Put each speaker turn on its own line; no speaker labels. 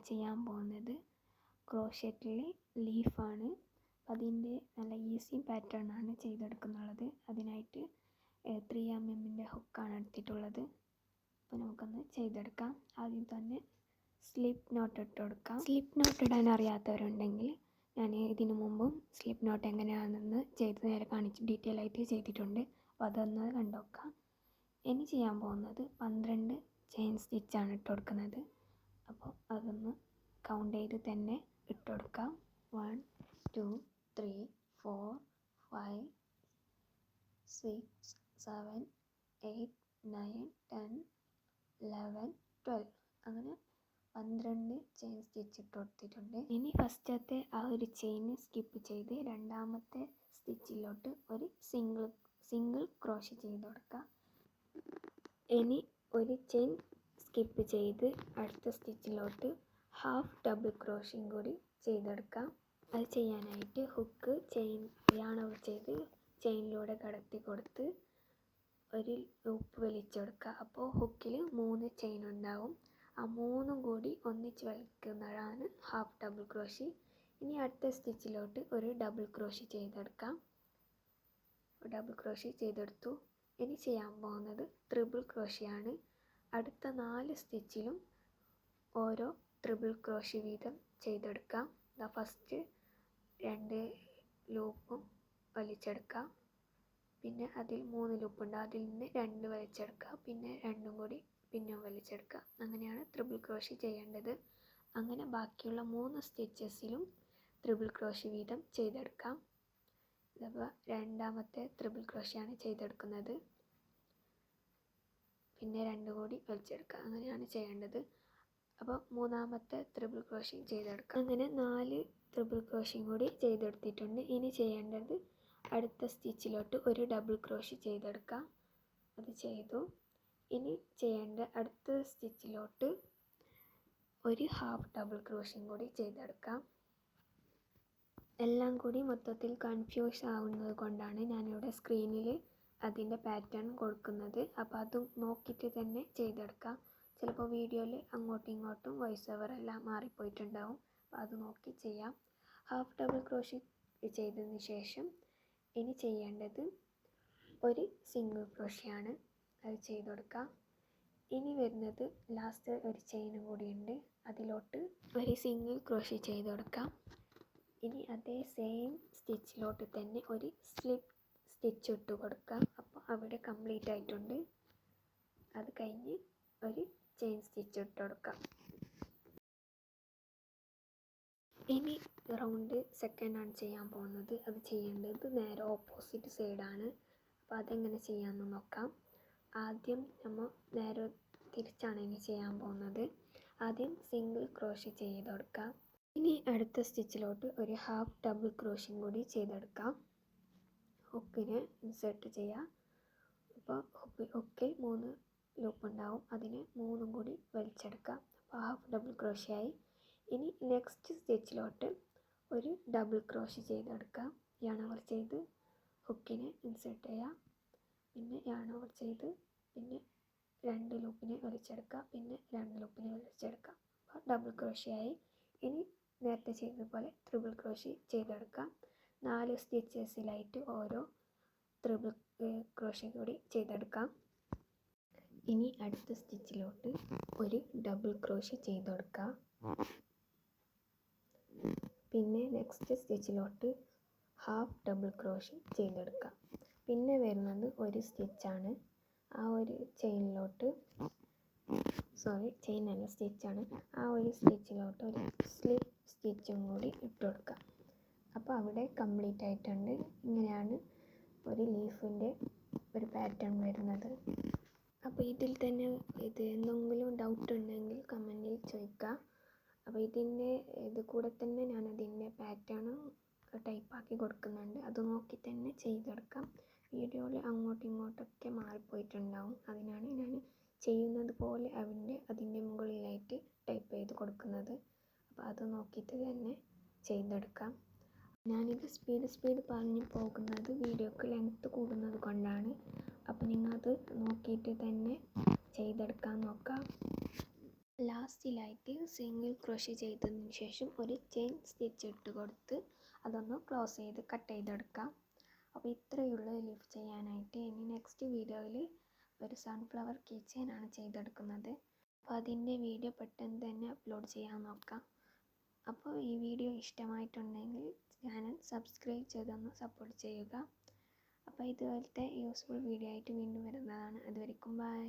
ചെയ്യാൻ പോകുന്നത് ക്രോഷറ്റിൽ ലീഫാണ്. അതിൻ്റെ നല്ല ഈസി പാറ്റേൺ ആണ് ചെയ്തെടുക്കുന്നുള്ളത്. അതിനായിട്ട് 3mm ഹുക്കാണ് എടുത്തിട്ടുള്ളത്. അപ്പോൾ നമുക്കൊന്ന് ചെയ്തെടുക്കാം. ആദ്യം തന്നെ സ്ലിപ്പ് നോട്ട് ഇട്ട് കൊടുക്കാം. സ്ലിപ്പ് നോട്ട് ഇടാൻ അറിയാത്തവരുണ്ടെങ്കിൽ ഞാൻ ഇതിനു മുമ്പും സ്ലിപ്പ് നോട്ട് എങ്ങനെയാണെന്ന് നേരെ ഡീറ്റെയിൽ ആയിട്ട് ചെയ്തിട്ടുണ്ട്. അപ്പോൾ അതൊന്ന് കണ്ടുനോക്കാം. ഇനി ചെയ്യാൻ പോകുന്നത് 12 ചെയിൻ സ്റ്റിച്ചാണ് ഇട്ട് കൊടുക്കുന്നത്. അപ്പോൾ അതൊന്ന് കൗണ്ട് ചെയ്ത് തന്നെ ഇട്ട് കൊടുക്കാം. 1 2 3 4 5 6 7 8 9 10 11 12 അങ്ങനെ 12 ചെയിൻ സ്റ്റിച്ച് ഇട്ട് കൊടുത്തിട്ടുണ്ട്. ഇനി ഫസ്റ്റത്തെ ആ ഒരു ചെയിൻ സ്കിപ്പ് ചെയ്ത് രണ്ടാമത്തെ സ്റ്റിച്ചിലോട്ട് ഒരു സിംഗിൾ ക്രോഷ് ചെയ്ത് കൊടുക്കാം. ഇനി ഒരു ചെയിൻ സ്കിപ്പ് ചെയ്ത് അടുത്ത സ്റ്റിച്ചിലോട്ട് ഹാഫ് ഡബിൾ ക്രോഷും കൂടി ചെയ്തെടുക്കാം. അത് ചെയ്യാനായിട്ട് ഹുക്ക് യാണോൾ ചെയ്ത് ചെയിനിലൂടെ കടത്തി കൊടുത്ത് ഒരു ലൂപ്പ് വലിച്ചെടുക്കുക. അപ്പോൾ ഹുക്കിൽ 3 ചെയിൻ ഉണ്ടാവും. ആ 3 കൂടി ഒന്നിച്ച് വലിക്കുന്നതാണ് ഹാഫ് ഡബിൾ ക്രോഷ്. ഇനി അടുത്ത സ്റ്റിച്ചിലോട്ട് ഒരു ഡബിൾ ക്രോഷ് ചെയ്തെടുക്കാം. ഡബിൾ ക്രോഷ് ചെയ്തെടുത്തു. ഇനി ചെയ്യാൻ പോകുന്നത് ട്രിപ്പിൾ ക്രോഷിയാണ്. അടുത്ത 4 സ്റ്റിച്ചിലും ഓരോ ട്രിപ്പിൾ ക്രോഷ് വീതം ചെയ്തെടുക്കാം. ഫസ്റ്റ് 2 ലൂപ്പും വലിച്ചെടുക്കാം. പിന്നെ അതിൽ 3 ലൂപ്പുണ്ട്, അതിൽ നിന്ന് 2 വലിച്ചെടുക്കുക. പിന്നെ 2 കൂടി പിന്നെ വലിച്ചെടുക്കുക. അങ്ങനെയാണ് ട്രിപ്പിൾ ക്രോഷ് ചെയ്യേണ്ടത്. അങ്ങനെ ബാക്കിയുള്ള 3 സ്റ്റിച്ചസിലും ട്രിപ്പിൾ ക്രോഷ് വീതം ചെയ്തെടുക്കാം. ഇതിപ്പോൾ രണ്ടാമത്തെ ട്രിപ്പിൾ ക്രോഷയാണ് ചെയ്തെടുക്കുന്നത്. പിന്നെ 2 കൂടി വലിച്ചെടുക്കുക. അങ്ങനെയാണ് ചെയ്യേണ്ടത്. അപ്പോൾ മൂന്നാമത്തെ ട്രിപ്പിൾ ക്രോഷിങ് ചെയ്തെടുക്കാം. അങ്ങനെ 4 ട്രിപ്പിൾ ക്രോഷിങ് കൂടി ചെയ്തെടുത്തിട്ടുണ്ട്. ഇനി ചെയ്യേണ്ടത് അടുത്ത സ്റ്റിച്ചിലോട്ട് ഒരു ഡബിൾ ക്രോഷ് ചെയ്തെടുക്കാം. അത് ചെയ്തു. ഇനി ചെയ്യേണ്ട അടുത്ത സ്റ്റിച്ചിലോട്ട് ഒരു ഹാഫ് ഡബിൾ ക്രോഷിങ് കൂടി ചെയ്തെടുക്കാം. എല്ലാം കൂടി മൊത്തത്തിൽ കൺഫ്യൂഷൻ ആവുന്നത് കൊണ്ടാണ് ഞാനിവിടെ സ്ക്രീനിൽ അതിൻ്റെ പാറ്റേൺ കൊടുക്കുന്നത്. അപ്പോൾ അതും നോക്കിയിട്ട് തന്നെ ചെയ്തെടുക്കാം. ചിലപ്പോൾ വീഡിയോയിൽ അങ്ങോട്ടും ഇങ്ങോട്ടും വോയിസ് ഓവർ എല്ലാം മാറിപ്പോയിട്ടുണ്ടാവും. അപ്പോൾ അത് നോക്കി ചെയ്യാം. ഹാഫ് ഡബിൾ ക്രോഷ് ചെയ്തതിന് ശേഷം ഇനി ചെയ്യേണ്ടത് ഒരു സിംഗിൾ ക്രോഷയാണ്. അത് ചെയ്ത് കൊടുക്കാം. ഇനി വരുന്നത് ലാസ്റ്റ് ഒരു ചെയിനും കൂടിയുണ്ട്. അതിലോട്ട് ഒരു സിംഗിൾ ക്രോഷ് ചെയ്ത് കൊടുക്കാം. ഇനി അതേ സെയിം സ്റ്റിച്ചിലോട്ട് തന്നെ ഒരു സ്ലിപ്പ് സ്റ്റിച്ച് ഇട്ട് കൊടുക്കാം. അപ്പോൾ അവിടെ കംപ്ലീറ്റ് ആയിട്ടുണ്ട്. അത് കഴിഞ്ഞ് ഒരു ചെയിൻ സ്റ്റിച്ച് ഇട്ട് കൊടുക്കാം. ഇനി റൗണ്ട് സെക്കൻഡാണ് ചെയ്യാൻ പോകുന്നത്. അത് ചെയ്യേണ്ടത് നേരെ ഓപ്പോസിറ്റ് സൈഡാണ്. അപ്പോൾ അതെങ്ങനെ ചെയ്യാമെന്ന് നോക്കാം. ആദ്യം നമ്മൾ നേരെ തിരിച്ചാണ് ഇനി ചെയ്യാൻ പോകുന്നത്. ആദ്യം സിംഗിൾ ക്രോഷ് ചെയ്ത് കൊടുക്കാം. ഇനി അടുത്ത സ്റ്റിച്ചിലോട്ട് ഒരു ഹാഫ് ഡബിൾ ക്രോഷും കൂടി ചെയ്തെടുക്കാം. ഹുക്കിനെ ഇൻസേർട്ട് ചെയ്യാം. അപ്പോൾ ഹുക്കിൽ 3 ലൂപ്പ് ഉണ്ടാവും. അതിന് 3 കൂടി വലിച്ചെടുക്കാം. അപ്പോൾ ഹാഫ് ഡബിൾ ക്രോഷയായി. ഇനി നെക്സ്റ്റ് സ്റ്റിച്ചിലോട്ട് ഒരു ഡബിൾ ക്രോഷ് ചെയ്തെടുക്കാം. യാൺ ഓവർ ചെയ്ത് ഹുക്കിനെ ഇൻസേർട്ട് ചെയ്യാം. പിന്നെ യാൺ ഓവർ ചെയ്ത് പിന്നെ 2 ലൂപ്പിനെ വലിച്ചെടുക്കാം. പിന്നെ 2 ലൂപ്പിനെ വലിച്ചെടുക്കാം. അപ്പോൾ ഡബിൾ ക്രോഷയായി. ഇനി നേരത്തെ ചെയ്തതുപോലെ ട്രിപ്പിൾ ക്രോഷ് ചെയ്തെടുക്കാം. 4 സ്റ്റിച്ചസിലായിട്ട് ഓരോ ട്രിപ്പിൾ ക്രോഷ് കൂടി ചെയ്തെടുക്കാം. ഇനി അടുത്ത സ്റ്റിച്ചിലോട്ട് ഒരു ഡബിൾ ക്രോഷ് ചെയ്ത് കൊടുക്കാം. പിന്നെ നെക്സ്റ്റ് സ്റ്റിച്ചിലോട്ട് ഹാഫ് ഡബിൾ ക്രോഷ് ചെയ്തെടുക്കാം. പിന്നെ വരുന്നത് ഒരു സ്റ്റിച്ചാണ്. ആ ഒരു ചെയിനിലോട്ട് സ്റ്റിച്ചാണ്. ആ ഒരു സ്റ്റിച്ചിലോട്ട് ഒരു സ്ലിപ്പ് സ്റ്റിച്ചും കൂടി ഇട്ട് കൊടുക്കാം. അപ്പോൾ അവിടെ കംപ്ലീറ്റ് ആയിട്ടുണ്ട്. ഇങ്ങനെയാണ് ഒരു ലീഫിൻ്റെ ഒരു പാറ്റേൺ വരുന്നത്. അപ്പോൾ ഇതിൽ തന്നെ എന്തെങ്കിലും ഡൗട്ട് ഉണ്ടെങ്കിൽ കമൻറ്റിൽ ചോദിക്കുക. അപ്പോൾ ഇത് കൂടെ തന്നെ ഞാൻ അതിൻ്റെ പാറ്റേൺ ടൈപ്പാക്കി കൊടുക്കുന്നുണ്ട്. അത് നോക്കി തന്നെ ചെയ്തെടുക്കാം. വീഡിയോയിൽ അങ്ങോട്ടും ഇങ്ങോട്ടൊക്കെ മാറിപ്പോയിട്ടുണ്ടാവും. അതിനാണ് ഞാൻ ചെയ്യുന്നത് പോലെ അതിൻ്റെ മുകളിലായിട്ട് ടൈപ്പ് ചെയ്ത് കൊടുക്കുന്നത്. അപ്പോൾ അത് നോക്കിയിട്ട് തന്നെ ചെയ്തെടുക്കാം. ഞാനിത് സ്പീഡ് പറഞ്ഞു പോകുന്നത് വീഡിയോക്ക് ലെങ്ത്ത് കൂടുന്നത് കൊണ്ടാണ്. അപ്പോൾ നിങ്ങളത് നോക്കിയിട്ട് തന്നെ ചെയ്തെടുക്കാൻ നോക്കാം. ലാസ്റ്റിലായിട്ട് സിംഗിൾ ക്രോഷ്യ ചെയ്തതിന് ശേഷം ഒരു ചെയിൻ സ്റ്റിച്ച് ഇട്ട് കൊടുത്ത് അതൊന്ന് ക്ലോസ് ചെയ്ത് കട്ട് ചെയ്തെടുക്കാം. അപ്പോൾ ഇത്രയേ ഉള്ളൂ ലീഫ് ചെയ്യാനായിട്ട്. ഇനി നെക്സ്റ്റ് വീഡിയോയിൽ ഒരു സൺഫ്ലവർ കീ ചെയിനാണ് ചെയ്തെടുക്കുന്നത്. അപ്പോൾ അതിൻ്റെ വീഡിയോ പെട്ടെന്ന് തന്നെ അപ്ലോഡ് ചെയ്യാൻ നോക്കാം. അപ്പോൾ ഈ വീഡിയോ ഇഷ്ടമായിട്ടുണ്ടെങ്കിൽ ചാനൽ സബ്സ്ക്രൈബ് ചെയ്തൊന്ന് സപ്പോർട്ട് ചെയ്യുക. അപ്പോൾ ഇതുപോലത്തെ യൂസ്ഫുൾ വീഡിയോ ആയിട്ട് വീണ്ടും വരുന്നതാണ്. അതുവരെക്കും ബൈ.